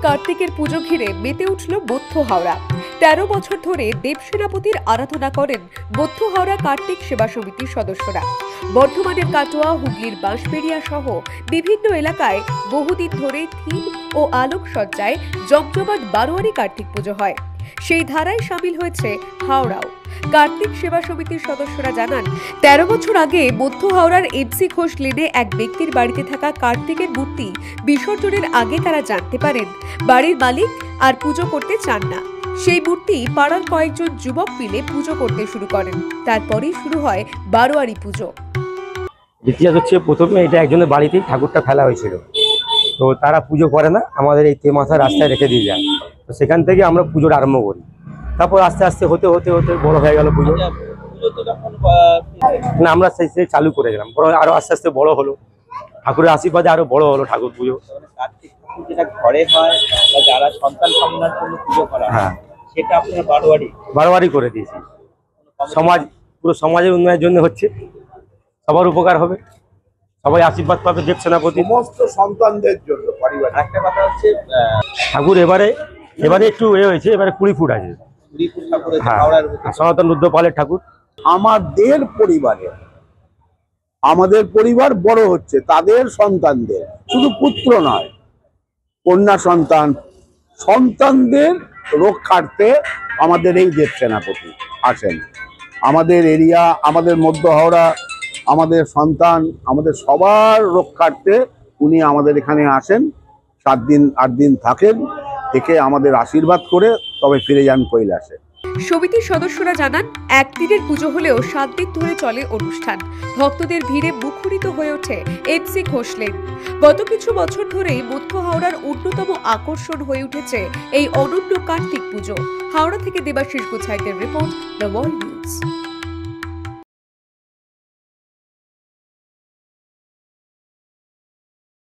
কার্তিকের পুজো ঘিরে মেতে উঠল বৌদ্ধ হাওড়া। ১৩ বছর ধরে দেবসেনাপতির আরাধনা করেন বৌদ্ধ হাওড়া কার্তিক সেবা সমিতির সদস্যরা। বর্ধমানের কাটোয়া, হুগলির বাঁশবেড়িয়া সহ বিভিন্ন এলাকায় বহুদিন ধরে থিম ও আলোকসজ্জায় জমজমাট বারোয়ারি কার্তিক পুজো হয়। সেই ধারায় সামিল হয়েছে হাওড়াও। কার্তিক সেবা সমিতির সদস্যরা জানান, ১৩ বছর আগে মধ্য হাওড়ার এমসি ঘোষ লেনে এক ব্যক্তির বাড়িতে থাকা কার্তিকের মূর্তি বিসর্জনের আগে তারা জানতে পারেন বাড়ির মালিক আর পুজো করতে চান না। সেই মূর্তি পাড়ার কয়েকজন যুবক মিলে পুজো করতে শুরু করেন। তারপরেই শুরু হয় বারোয়ারি পুজো। ইতিহাস হচ্ছে, প্রথমে এটা একজনের বাড়িতেই ঠাকুরটা ফেলা হয়েছিল, তো তারা পুজো করে না, আমাদের এই তেমাথা রাস্তায় রেখে দিয়ে যায়। তো সেখান থেকে আমরা পুজোটা আরম্ভ করি। তারপর আস্তে আস্তে হতে হতে হতে বড় হয়ে গেল পুজো। না, আমরা সেই চালু করে গেলাম, বড় আরো আস্তে আস্তে বড় হলো, ঠাকুরের আশীর্বাদে আরো বড় হলো ঠাকুর পুজো। যেটা ঘরে হয় বা যারা সন্তান কামনার জন্য পুজো করা হয়, হ্যাঁ, সেটা আপনারা বারোয়ারি করে দিয়েছি। সমাজ, পুরো সমাজের উন্নয়নের জন্য হচ্ছে, সবার উপকার হবে, সবাই আশীর্বাদ পাবে দেব সেনাপতি, সমস্ত সন্তানদের জন্য পরিবার। একটা কথা হচ্ছে, ঠাকুর এবারে একটু হয়েছে, এবারে 20 ফুট আছে। 20 ফুট ঠাকুর আছে হ্যাঁ, হাওড়ার ভিতরে। সনাতন রুদ্র পালের ঠাকুর। আমাদের পরিবার বড় হচ্ছে, তাদের সন্তানদের, শুধু পুত্র নয়, কন্যা সন্তানদের রক্ষার্থে আমাদের এই দেব সেনাপতি আসেন। আমাদের এরিয়া, আমাদের মধ্য হাওড়া, আমাদের সন্তান, আমাদের সবার রক্ষার্থে উনি আমাদের এখানে আসেন। 7 দিন 8 দিন থাকেন, থেকে আমাদের আশীর্বাদ করে তবে ফিরে যান কৈলাসে। সমিতির সদস্যরা জানান, একদিনের পুজো হলেও 7 দিন ধরে চলে অনুষ্ঠান। ভক্তদের ভিড়ে মুখরিত হয়ে ওঠে এমসি ঘোষ লেন। গত কিছু বছর ধরেই মধ্য হাওড়ার অন্যতম আকর্ষণ হয়ে উঠেছে এই অনন্য কার্তিক পুজো। হাওড়া থেকে দেবাশিস গোছাইতের রিপোর্ট, দ্য ওয়ার্ল্ড নিউজ।